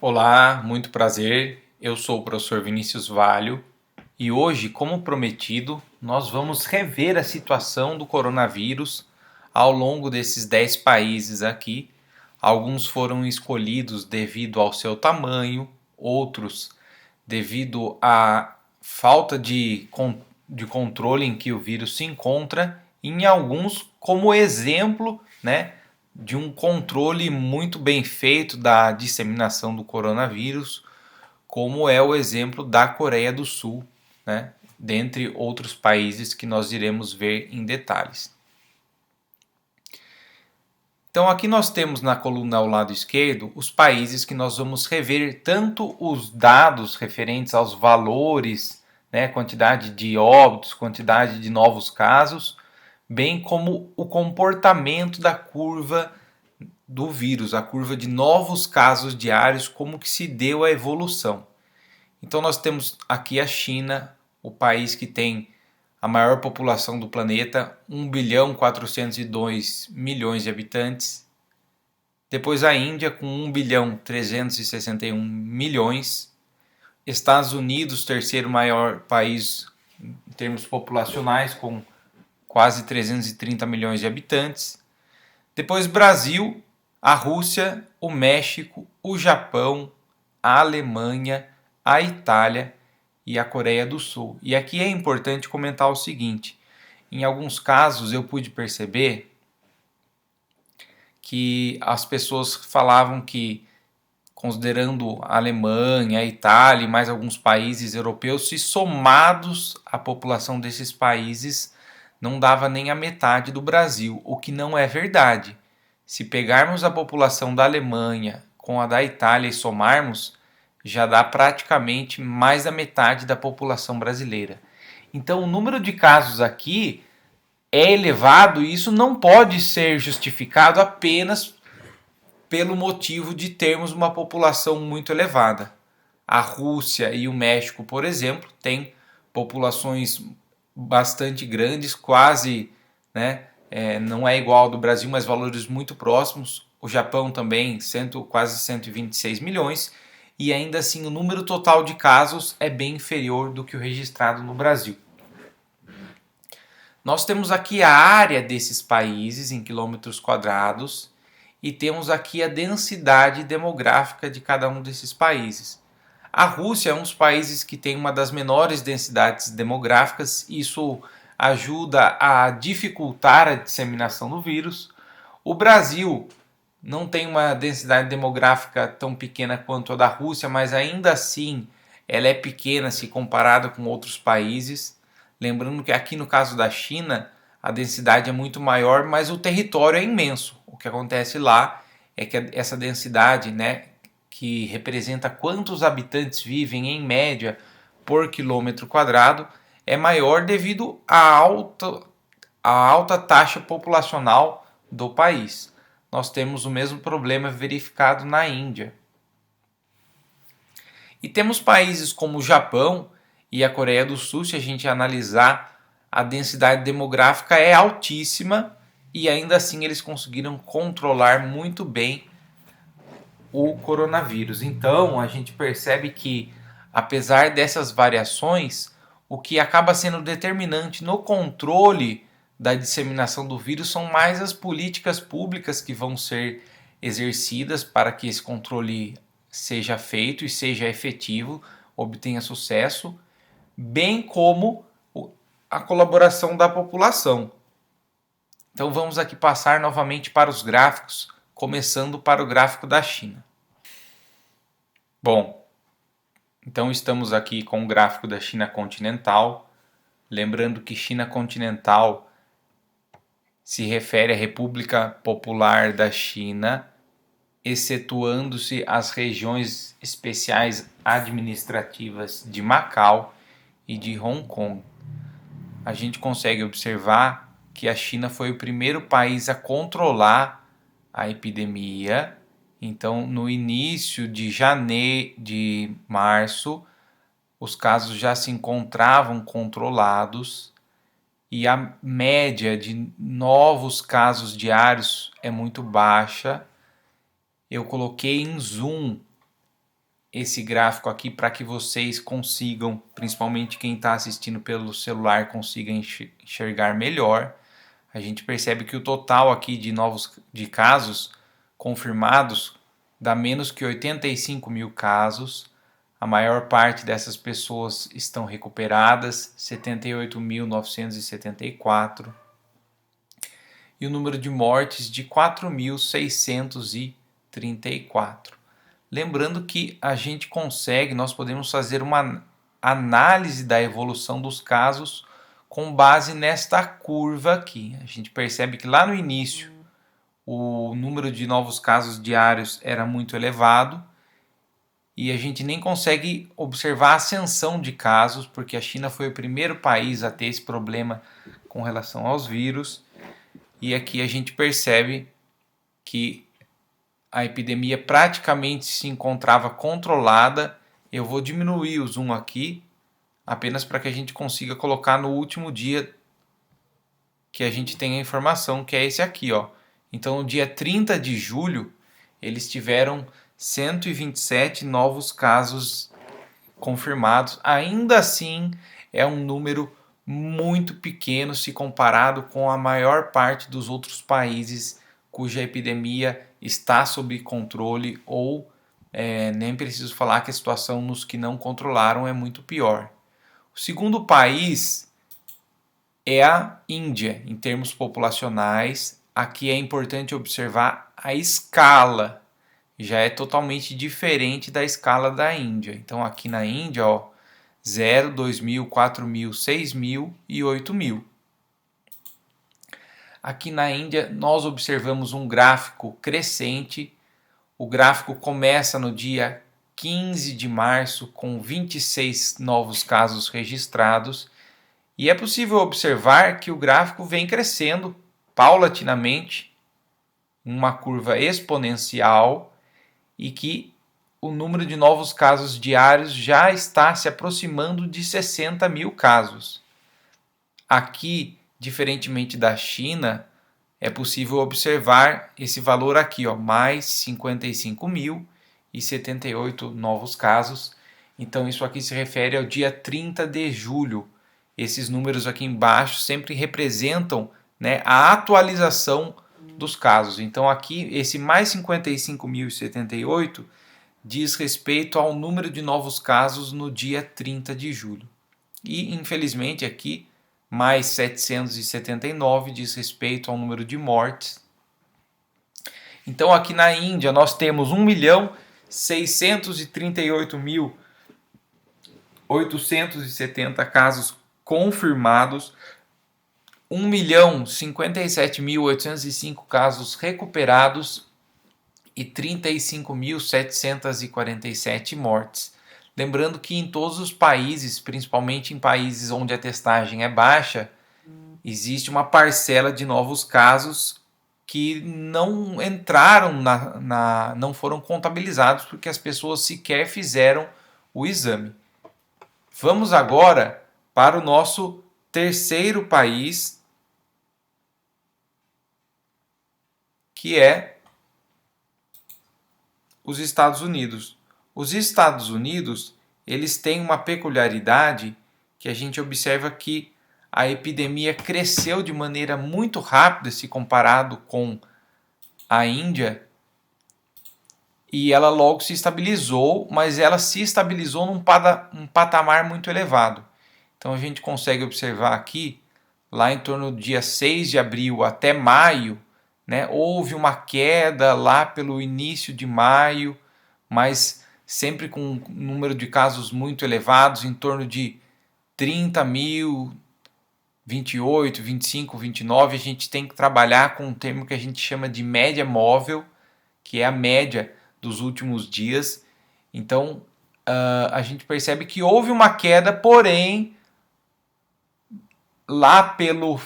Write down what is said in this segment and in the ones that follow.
Olá, muito prazer. Eu sou o professor Vinícius Valho e hoje, como prometido, nós vamos rever a situação do coronavírus ao longo desses 10 países aqui. Alguns foram escolhidos devido ao seu tamanho, outros devido à falta de controle em que o vírus se encontra, e em alguns como exemplo, né, de um controle muito bem feito da disseminação do coronavírus, como é o exemplo da Coreia do Sul, né, dentre outros países que nós iremos ver em detalhes. Então aqui nós temos na coluna ao lado esquerdo os países que nós vamos rever tanto os dados referentes aos valores, né, quantidade de óbitos, quantidade de novos casos, bem como o comportamento da curva do vírus, a curva de novos casos diários, como que se deu a evolução. Então nós temos aqui a China, o país que tem a maior população do planeta, 1.402 bilhões de habitantes. Depois a Índia com 1.361 bilhões. Estados Unidos, terceiro maior país em termos populacionais, com quase 330 milhões de habitantes. Depois Brasil, a Rússia, o México, o Japão, a Alemanha, a Itália e a Coreia do Sul. E aqui é importante comentar o seguinte: em alguns casos eu pude perceber que as pessoas falavam que, considerando a Alemanha, a Itália e mais alguns países europeus, se somados a população desses países, não dava nem a metade do Brasil, o que não é verdade. Se pegarmos a população da Alemanha com a da Itália e somarmos, já dá praticamente mais da metade da população brasileira. Então, o número de casos aqui é elevado e isso não pode ser justificado apenas pelo motivo de termos uma população muito elevada. A Rússia e o México, por exemplo, têm populações bastante grandes, quase, né, não é igual ao do Brasil, mas valores muito próximos. O Japão também, quase 126 milhões, e ainda assim o número total de casos é bem inferior do que o registrado no Brasil. Nós temos aqui a área desses países em quilômetros quadrados e temos aqui a densidade demográfica de cada um desses países. A Rússia é um dos países que tem uma das menores densidades demográficas, isso ajuda a dificultar a disseminação do vírus. O Brasil não tem uma densidade demográfica tão pequena quanto a da Rússia, mas ainda assim ela é pequena se comparada com outros países. Lembrando que aqui no caso da China, a densidade é muito maior, mas o território é imenso. O que acontece lá é que essa densidade, né, que representa quantos habitantes vivem em média por quilômetro quadrado, é maior devido à alta taxa populacional do país. Nós temos o mesmo problema verificado na Índia. E temos países como o Japão e a Coreia do Sul, se a gente analisar, a densidade demográfica é altíssima e ainda assim eles conseguiram controlar muito bem o coronavírus. Então a gente percebe que, apesar dessas variações, o que acaba sendo determinante no controle da disseminação do vírus são mais as políticas públicas que vão ser exercidas para que esse controle seja feito e seja efetivo, obtenha sucesso, bem como a colaboração da população. Então vamos aqui passar novamente para os gráficos, começando para o gráfico da China. Bom, então estamos aqui com o gráfico da China continental. Lembrando que China continental se refere à República Popular da China, excetuando-se as regiões especiais administrativas de Macau e de Hong Kong. A gente consegue observar que a China foi o primeiro país a controlar a epidemia. Então, no início de março, os casos já se encontravam controlados e a média de novos casos diários é muito baixa. Eu coloquei em zoom esse gráfico aqui para que vocês consigam, principalmente quem está assistindo pelo celular, consiga enxergar melhor. A gente percebe que o total aqui de casos confirmados dá menos que 85 mil casos. A maior parte dessas pessoas estão recuperadas, 78.974. E o número de mortes de 4.634. Lembrando que a gente consegue, nós podemos fazer uma análise da evolução dos casos com base nesta curva aqui. A gente percebe que lá no início o número de novos casos diários era muito elevado e a gente nem consegue observar a ascensão de casos, porque a China foi o primeiro país a ter esse problema com relação aos vírus. E aqui a gente percebe que a epidemia praticamente se encontrava controlada. Eu vou diminuir o zoom aqui, apenas para que a gente consiga colocar no último dia que a gente tem a informação, que é esse aqui, ó. Então, no dia 30 de julho, eles tiveram 127 novos casos confirmados. Ainda assim, é um número muito pequeno se comparado com a maior parte dos outros países cuja epidemia está sob controle ou nem preciso falar que a situação nos que não controlaram é muito pior. O segundo país é a Índia, em termos populacionais. Aqui é importante observar a escala, já é totalmente diferente da escala da Índia. Então aqui na Índia, ó, 0, 2.000, 4.000, 6.000 e 8.000. Aqui na Índia nós observamos um gráfico crescente. O gráfico começa no dia 15 de março com 26 novos casos registrados. E é possível observar que o gráfico vem crescendo paulatinamente, uma curva exponencial, e que o número de novos casos diários já está se aproximando de 60 mil casos. Aqui, diferentemente da China, é possível observar esse valor aqui, ó, mais 55.078 novos casos. Então isso aqui se refere ao dia 30 de julho. Esses números aqui embaixo sempre representam, né, a atualização dos casos. Então aqui esse mais 55.078 diz respeito ao número de novos casos no dia 30 de julho. E infelizmente aqui mais 779 diz respeito ao número de mortes. Então aqui na Índia nós temos 1.638.870 casos confirmados, 1.057.805 casos recuperados e 35.747 mortes. Lembrando que em todos os países, principalmente em países onde a testagem é baixa, existe uma parcela de novos casos que não entraram não foram contabilizados porque as pessoas sequer fizeram o exame. Vamos agora para o nosso terceiro país, que é os Estados Unidos. Os Estados Unidos, eles têm uma peculiaridade que a gente observa que a epidemia cresceu de maneira muito rápida se comparado com a Índia, e ela logo se estabilizou, mas ela se estabilizou num patamar muito elevado. Então a gente consegue observar aqui, lá em torno do dia 6 de abril até maio, né, houve uma queda lá pelo início de maio, mas sempre com um número de casos muito elevados, em torno de 30 mil, 28, 25, 29. A gente tem que trabalhar com um termo que a gente chama de média móvel, que é a média dos últimos dias. Então a gente percebe que houve uma queda, porém lá pelo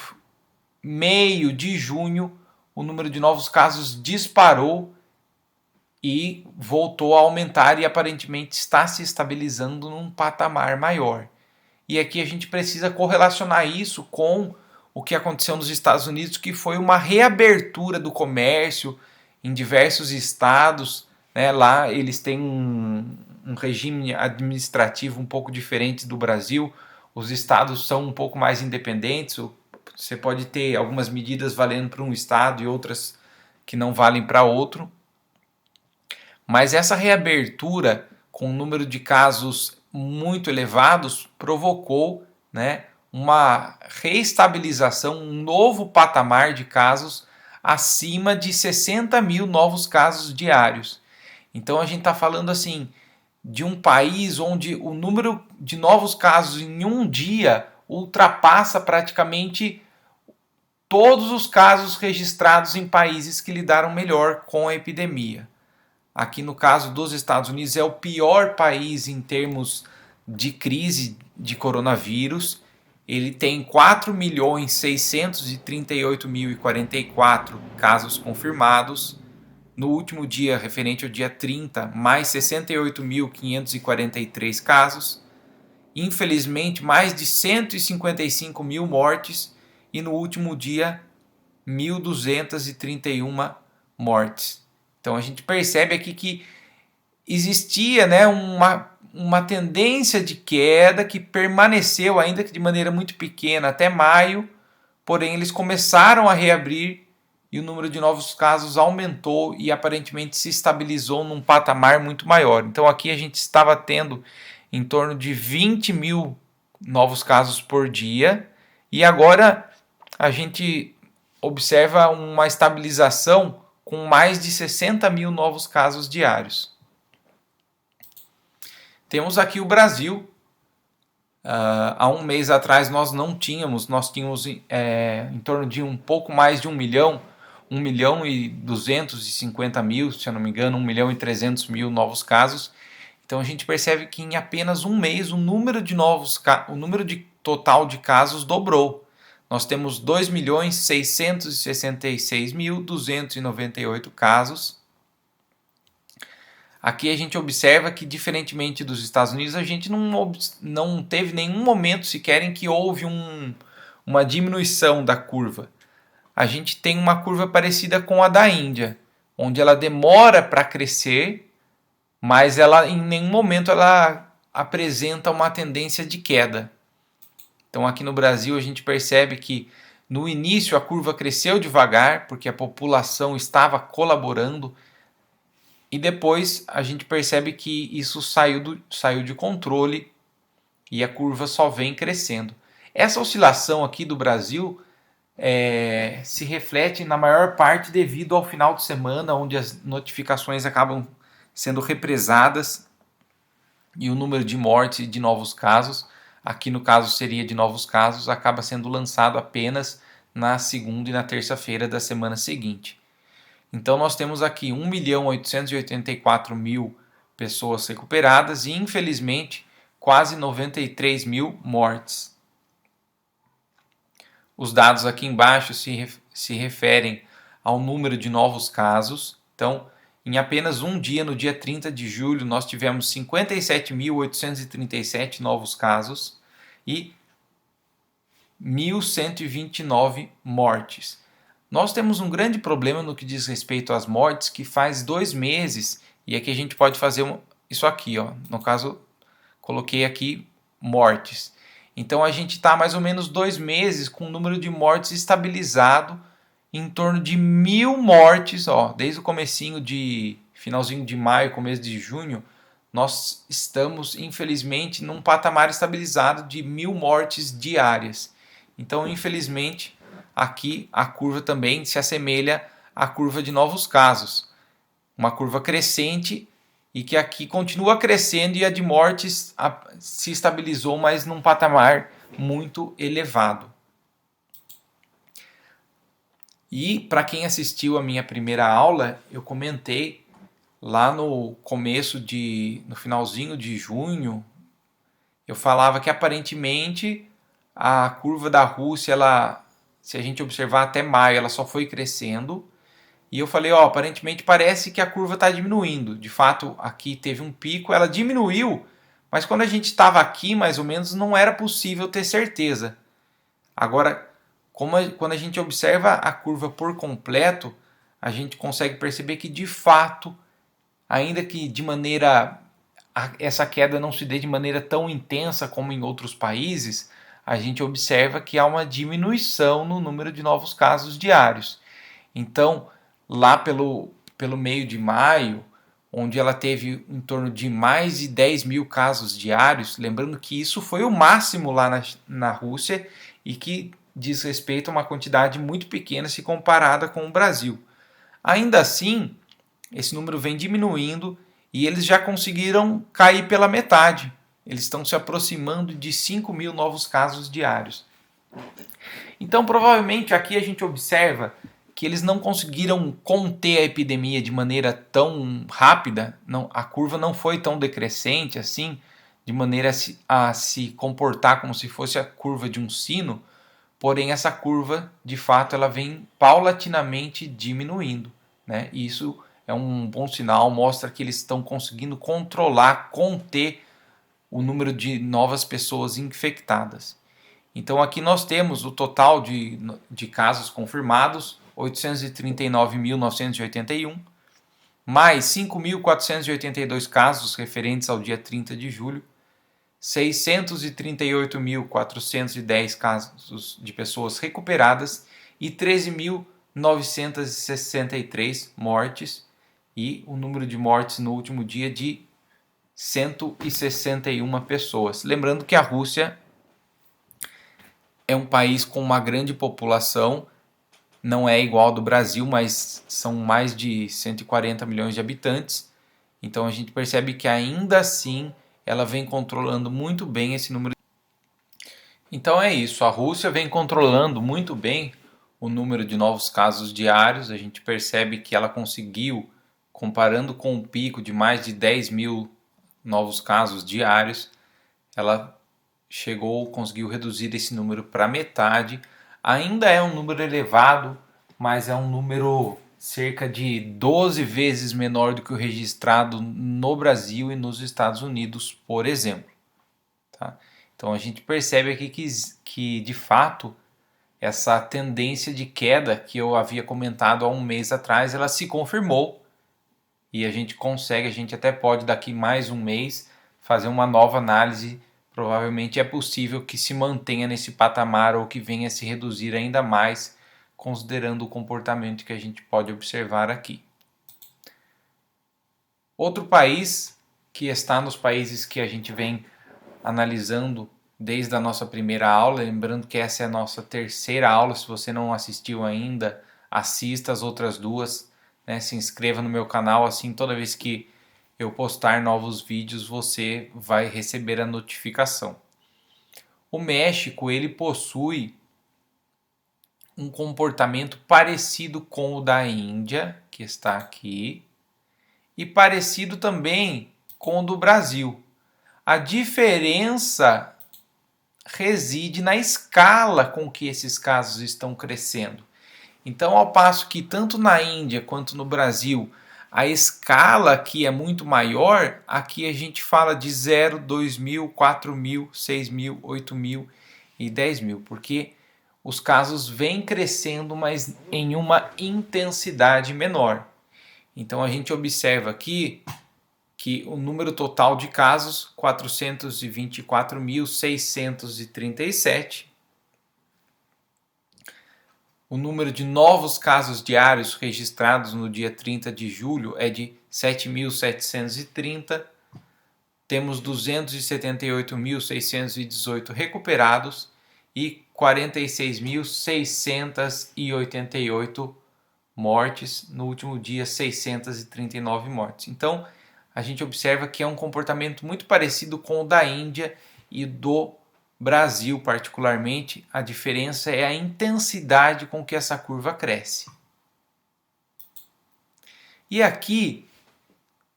meio de junho o número de novos casos disparou e voltou a aumentar e aparentemente está se estabilizando num patamar maior. E aqui a gente precisa correlacionar isso com o que aconteceu nos Estados Unidos, que foi uma reabertura do comércio em diversos estados, né? Lá eles têm um regime administrativo um pouco diferente do Brasil. Os estados são um pouco mais independentes. Você pode ter algumas medidas valendo para um estado e outras que não valem para outro. Mas essa reabertura com um número de casos muito elevados provocou, né, uma reestabilização, um novo patamar de casos acima de 60 mil novos casos diários. Então a gente está falando assim de um país onde o número de novos casos em um dia ultrapassa praticamente todos os casos registrados em países que lidaram melhor com a epidemia. Aqui no caso dos Estados Unidos é o pior país em termos de crise de coronavírus. Ele tem 4.638.044 casos confirmados. No último dia, referente ao dia 30, mais 68.543 casos. Infelizmente, mais de 155 mil mortes. E no último dia, 1.231 mortes. Então a gente percebe aqui que existia, né, uma tendência de queda que permaneceu, ainda que de maneira muito pequena, até maio, porém eles começaram a reabrir e o número de novos casos aumentou e aparentemente se estabilizou num patamar muito maior. Então aqui a gente estava tendo em torno de 20 mil novos casos por dia e agora a gente observa uma estabilização com mais de 60 mil novos casos diários. Temos aqui o Brasil. Há um mês atrás nós tínhamos em torno de um pouco mais de 1 milhão e 250 mil, se eu não me engano, 1 milhão e 300 mil novos casos. Então a gente percebe que em apenas um mês o número de total de casos dobrou. Nós temos 2.666.298 casos. Aqui a gente observa que, diferentemente dos Estados Unidos, a gente não teve nenhum momento sequer em que houve uma diminuição da curva. A gente tem uma curva parecida com a da Índia, onde ela demora para crescer, mas em nenhum momento ela apresenta uma tendência de queda. Então aqui no Brasil a gente percebe que no início a curva cresceu devagar, porque a população estava colaborando, e depois a gente percebe que isso saiu de controle e a curva só vem crescendo. Essa oscilação aqui do Brasil se reflete na maior parte devido ao final de semana, onde as notificações acabam sendo represadas e o número de mortes e de novos casos, aqui no caso seria de novos casos, acaba sendo lançado apenas na segunda e na terça-feira da semana seguinte. Então nós temos aqui 1.884.000 pessoas recuperadas e, infelizmente, quase 93 mil mortes. Os dados aqui embaixo se referem ao número de novos casos. Então, em apenas um dia, no dia 30 de julho, nós tivemos 57.837 novos casos e 1.129 mortes. Nós temos um grande problema no que diz respeito às mortes, que faz 2 meses, e aqui a gente pode fazer isso aqui, ó. No caso, coloquei aqui mortes. Então a gente está mais ou menos 2 meses com o número de mortes estabilizado em torno de 1.000 mortes, ó, desde o finalzinho de maio, começo de junho, nós estamos, infelizmente, num patamar estabilizado de 1.000 mortes diárias. Então, infelizmente, aqui a curva também se assemelha à curva de novos casos. Uma curva crescente e que aqui continua crescendo e a de mortes se estabilizou, mas num patamar muito elevado. E para quem assistiu a minha primeira aula, eu comentei lá no finalzinho de junho, eu falava que aparentemente a curva da Rússia, se a gente observar até maio, ela só foi crescendo. E eu falei, aparentemente parece que a curva está diminuindo. De fato, aqui teve um pico, ela diminuiu, mas quando a gente estava aqui, mais ou menos, não era possível ter certeza. Agora, quando a gente observa a curva por completo, a gente consegue perceber que, de fato, ainda que de maneira essa queda não se dê de maneira tão intensa como em outros países, a gente observa que há uma diminuição no número de novos casos diários. Então, lá pelo meio de maio, onde ela teve em torno de mais de 10 mil casos diários, lembrando que isso foi o máximo lá na Rússia e que diz respeito a uma quantidade muito pequena se comparada com o Brasil. Ainda assim, esse número vem diminuindo e eles já conseguiram cair pela metade. Eles estão se aproximando de 5 mil novos casos diários. Então, provavelmente, aqui a gente observa que eles não conseguiram conter a epidemia de maneira tão rápida, a curva não foi tão decrescente assim, de maneira a se comportar como se fosse a curva de um sino, porém essa curva, de fato, ela vem paulatinamente diminuindo, né? E isso é um bom sinal, mostra que eles estão conseguindo controlar, conter o número de novas pessoas infectadas. Então aqui nós temos o total de casos confirmados, 839.981, mais 5.482 casos referentes ao dia 30 de julho, 638.410 casos de pessoas recuperadas e 13.963 mortes, e o número de mortes no último dia de 161 pessoas. Lembrando que a Rússia é um país com uma grande população, não é igual ao do Brasil, mas são mais de 140 milhões de habitantes. Então a gente percebe que ainda assim ela vem controlando muito bem esse número. Então é isso, a Rússia vem controlando muito bem o número de novos casos diários. A gente percebe que ela conseguiu, comparando com o pico de mais de 10 mil novos casos diários, ela conseguiu reduzir esse número para metade. Ainda é um número elevado, mas é um número cerca de 12 vezes menor do que o registrado no Brasil e nos Estados Unidos, por exemplo. Tá? Então a gente percebe aqui que de fato essa tendência de queda que eu havia comentado há um mês atrás, ela se confirmou e a gente até pode daqui mais um mês fazer uma nova análise. Provavelmente é possível que se mantenha nesse patamar ou que venha a se reduzir ainda mais, considerando o comportamento que a gente pode observar aqui. Outro país que está nos países que a gente vem analisando desde a nossa primeira aula, lembrando que essa é a nossa terceira aula, se você não assistiu ainda, assista as outras duas, né? Se inscreva no meu canal, assim toda vez que eu postar novos vídeos, você vai receber a notificação. O México, ele possui um comportamento parecido com o da Índia, que está aqui, e parecido também com o do Brasil. A diferença reside na escala com que esses casos estão crescendo. Então, ao passo que tanto na Índia quanto no Brasil a escala aqui é muito maior, aqui a gente fala de 0, 2 mil, 4 mil, 6 mil, 8 mil e 10 mil, porque os casos vêm crescendo, mas em uma intensidade menor. Então a gente observa aqui que o número total de casos, 424.637, o número de novos casos diários registrados no dia 30 de julho é de 7.730. Temos 278.618 recuperados e 46.688 mortes. No último dia, 639 mortes. Então, a gente observa que é um comportamento muito parecido com o da Índia e do Brasil, particularmente. A diferença é a intensidade com que essa curva cresce. E aqui,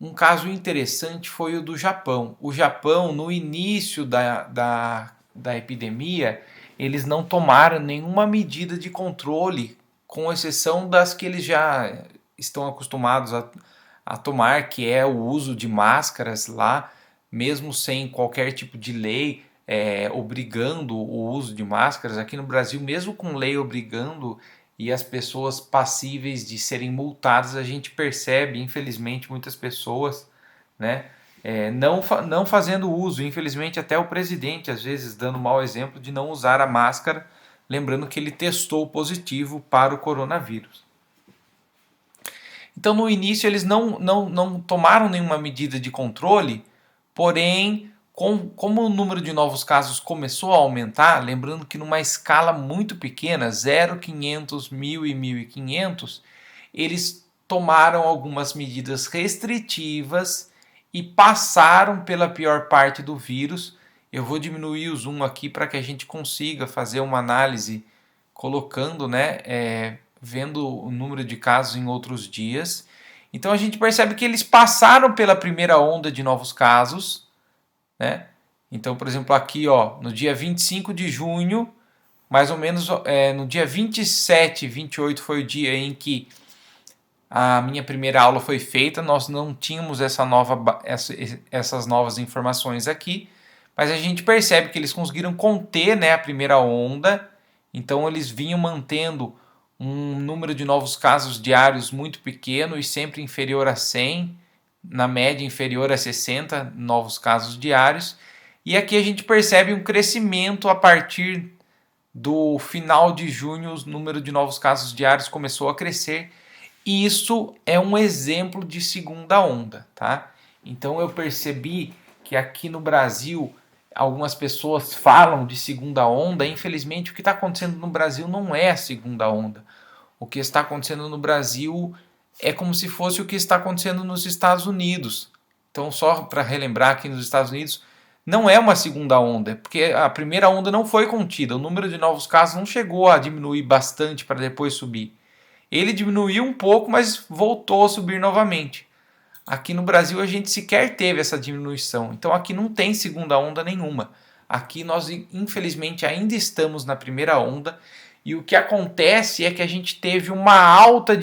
um caso interessante foi o do Japão. O Japão, no início da epidemia, eles não tomaram nenhuma medida de controle, com exceção das que eles já estão acostumados a tomar, que é o uso de máscaras lá, mesmo sem qualquer tipo de lei obrigando o uso de máscaras. Aqui no Brasil, mesmo com lei obrigando e as pessoas passíveis de serem multadas, a gente percebe, infelizmente, muitas pessoas, né, não fazendo uso, infelizmente até o presidente às vezes dando mau exemplo de não usar a máscara, lembrando que ele testou positivo para o coronavírus. Então no início eles não tomaram nenhuma medida de controle, porém como o número de novos casos começou a aumentar, lembrando que numa escala muito pequena, 0, 500, 1000 e 1500, eles tomaram algumas medidas restritivas e passaram pela pior parte do vírus. Eu vou diminuir o zoom aqui para que a gente consiga fazer uma análise colocando, vendo o número de casos em outros dias. Então a gente percebe que eles passaram pela primeira onda de novos casos, né? Então, por exemplo, aqui no dia 25 de junho, mais ou menos no dia 27, 28 foi o dia em que a minha primeira aula foi feita. Nós não tínhamos essas novas informações aqui, mas a gente percebe que eles conseguiram conter, a primeira onda. Então eles vinham mantendo um número de novos casos diários muito pequeno e sempre inferior a 100, na média inferior a 60 novos casos diários. E aqui a gente percebe um crescimento a partir do final de junho, o número de novos casos diários começou a crescer. E isso é um exemplo de segunda onda, tá? Então eu percebi que aqui no Brasil algumas pessoas falam de segunda onda. Infelizmente o que está acontecendo no Brasil não é a segunda onda. O que está acontecendo no Brasil é como se fosse o que está acontecendo nos Estados Unidos. Então, só para relembrar, aqui nos Estados Unidos não é uma segunda onda, porque a primeira onda não foi contida. O número de novos casos não chegou a diminuir bastante para depois subir. Ele diminuiu um pouco, mas voltou a subir novamente. Aqui no Brasil a gente sequer teve essa diminuição. Então aqui não tem segunda onda nenhuma. Aqui nós, infelizmente, ainda estamos na primeira onda. E o que acontece é que a gente teve uma alta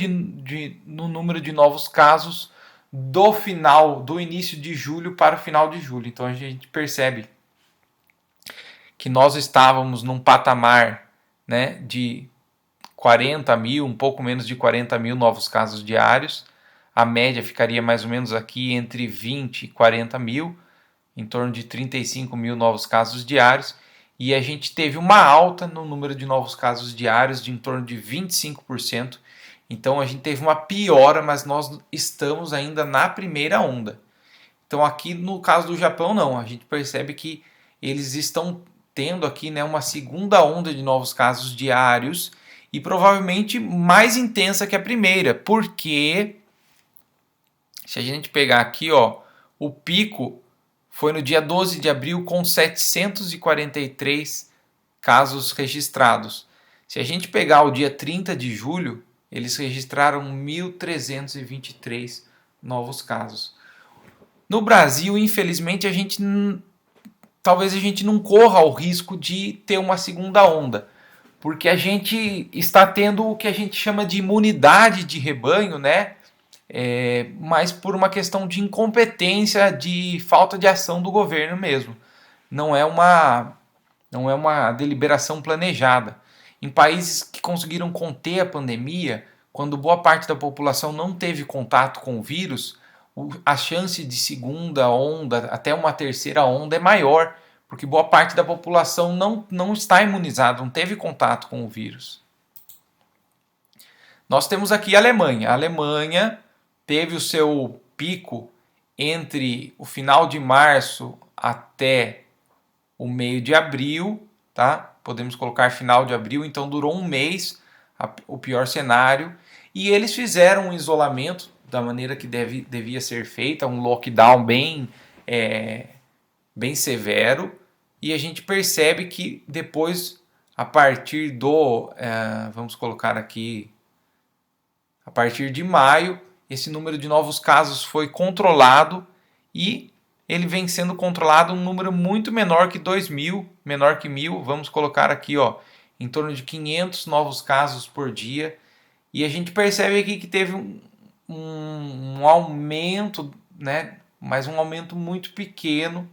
no número de novos casos do início de julho para o final de julho. Então a gente percebe que nós estávamos num patamar, de 40 mil, um pouco menos de 40 mil novos casos diários. A média ficaria mais ou menos aqui entre 20 e 40 mil, em torno de 35 mil novos casos diários. E a gente teve uma alta no número de novos casos diários de em torno de 25%. Então a gente teve uma piora, mas nós estamos ainda na primeira onda. Então aqui no caso do Japão não, a gente percebe que eles estão tendo aqui uma segunda onda de novos casos diários e provavelmente mais intensa que a primeira, porque se a gente pegar aqui, o pico foi no dia 12 de abril com 743 casos registrados. Se a gente pegar o dia 30 de julho, eles registraram 1.323 novos casos. No Brasil, infelizmente, talvez a gente não corra o risco de ter uma segunda onda, porque a gente está tendo o que a gente chama de imunidade de rebanho, mas por uma questão de incompetência, de falta de ação do governo mesmo. Não é uma deliberação planejada. Em países que conseguiram conter a pandemia, quando boa parte da população não teve contato com o vírus, a chance de segunda onda, até uma terceira onda é maior, porque boa parte da população não está imunizada, não teve contato com o vírus. Nós temos aqui a Alemanha. A Alemanha teve o seu pico entre o final de março até o meio de abril, tá? Podemos colocar final de abril, então durou um mês, o pior cenário, e eles fizeram um isolamento da maneira que devia ser feita, um lockdown bem severo, e a gente percebe que depois, a partir vamos colocar aqui, a partir de maio, esse número de novos casos foi controlado e ele vem sendo controlado um número muito menor que 2.000, menor que 1.000, vamos colocar aqui, em torno de 500 novos casos por dia. E a gente percebe aqui que teve um aumento, mas um aumento muito pequeno.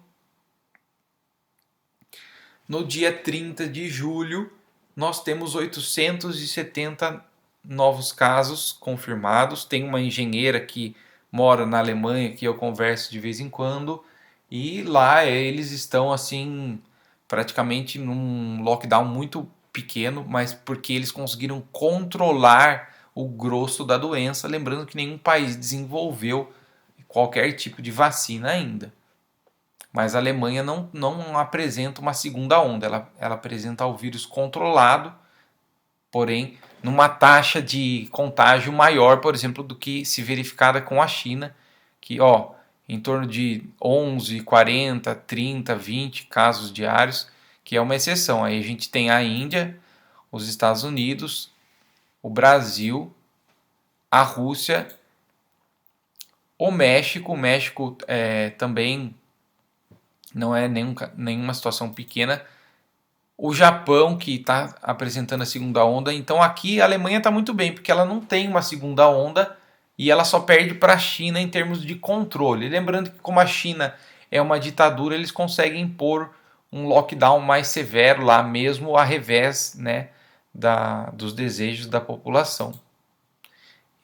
No dia 30 de julho, nós temos 870 novos casos confirmados. Tem uma engenheira que mora na Alemanha, que eu converso de vez em quando, e lá eles estão assim praticamente num lockdown muito pequeno, mas porque eles conseguiram controlar o grosso da doença, lembrando que nenhum país desenvolveu qualquer tipo de vacina ainda. Mas a Alemanha não apresenta uma segunda onda, ela apresenta o vírus controlado, porém numa taxa de contágio maior, por exemplo, do que se verificada com a China, que em torno de 11, 40, 30, 20 casos diários, que é uma exceção. Aí a gente tem a Índia, os Estados Unidos, o Brasil, a Rússia, o México. O México também não é nenhuma situação pequena. O Japão, que está apresentando a segunda onda. Então aqui a Alemanha está muito bem, porque ela não tem uma segunda onda e ela só perde para a China em termos de controle. Lembrando que como a China é uma ditadura, eles conseguem impor um lockdown mais severo lá, mesmo a revés, né, dos desejos da população.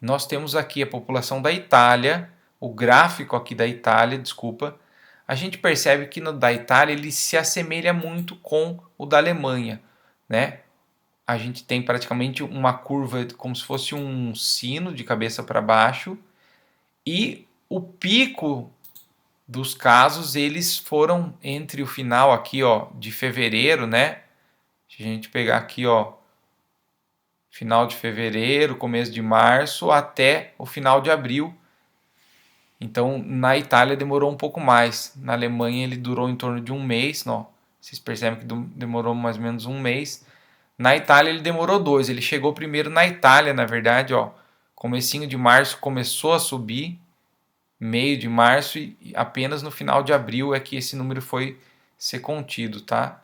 Nós temos aqui a população da Itália, o gráfico aqui da Itália, desculpa. A gente percebe que no da Itália ele se assemelha muito com o da Alemanha, né? A gente tem praticamente uma curva como se fosse um sino de cabeça para baixo e o pico dos casos eles foram entre o final aqui, de fevereiro, né? Se a gente pegar aqui, final de fevereiro, começo de março até o final de abril. Então, na Itália demorou um pouco mais. Na Alemanha ele durou em torno de um mês. Vocês percebem que demorou mais ou menos um mês. Na Itália ele demorou 2. Ele chegou primeiro na Itália, na verdade. Comecinho de março começou a subir. Meio de março e apenas no final de abril é que esse número foi ser contido, tá?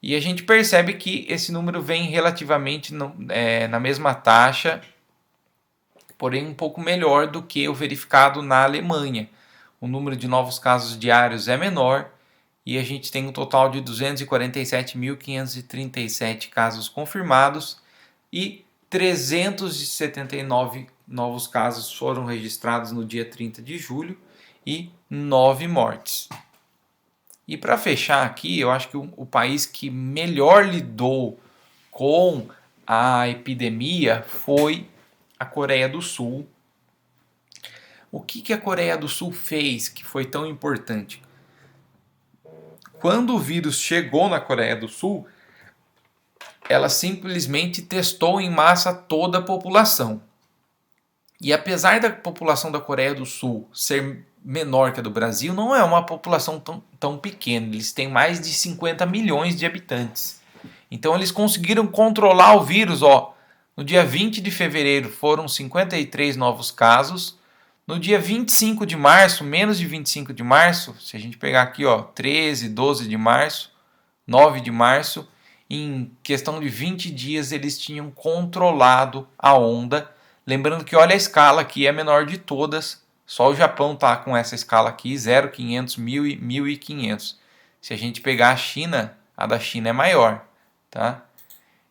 E a gente percebe que esse número vem relativamente na mesma taxa, porém um pouco melhor do que o verificado na Alemanha. O número de novos casos diários é menor e a gente tem um total de 247.537 casos confirmados e 379 novos casos foram registrados no dia 30 de julho e 9 mortes. E para fechar aqui, eu acho que o país que melhor lidou com a epidemia foi a Coreia do Sul. O que a Coreia do Sul fez que foi tão importante? Quando o vírus chegou na Coreia do Sul, ela simplesmente testou em massa toda a população. E apesar da população da Coreia do Sul ser menor que a do Brasil, não é uma população tão pequena. Eles têm mais de 50 milhões de habitantes. Então eles conseguiram controlar o vírus. No dia 20 de fevereiro foram 53 novos casos. No dia 25 de março, menos de 25 de março, se a gente pegar aqui 13, 12 de março, 9 de março, em questão de 20 dias eles tinham controlado a onda. Lembrando que olha a escala aqui, é a menor de todas. Só o Japão está com essa escala aqui, 0,500, 1.000 e 1.500. Se a gente pegar a China, a da China é maior, tá?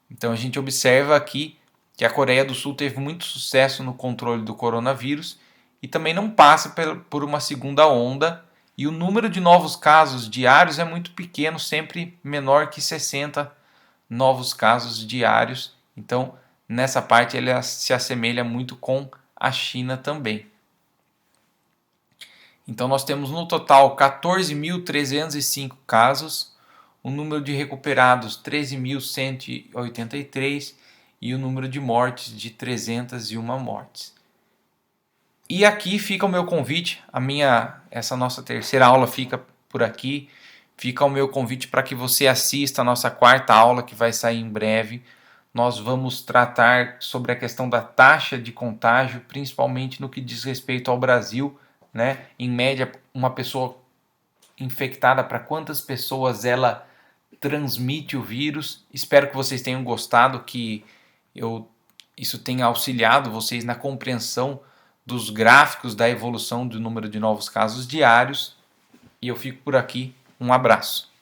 Então a gente observa aqui que a Coreia do Sul teve muito sucesso no controle do coronavírus e também não passa por uma segunda onda. E o número de novos casos diários é muito pequeno, sempre menor que 60 novos casos diários. Então, nessa parte, ele se assemelha muito com a China também. Então, nós temos no total 14.305 casos, o número de recuperados 13.183 e o número de mortes de 301 mortes. E aqui fica o meu convite, essa nossa terceira aula fica por aqui. Fica o meu convite para que você assista a nossa quarta aula que vai sair em breve. Nós vamos tratar sobre a questão da taxa de contágio, principalmente no que diz respeito ao Brasil, né? Em média, uma pessoa infectada, para quantas pessoas ela transmite o vírus. Espero que vocês tenham gostado, que isso tenha auxiliado vocês na compreensão dos gráficos da evolução do número de novos casos diários. E eu fico por aqui. Um abraço.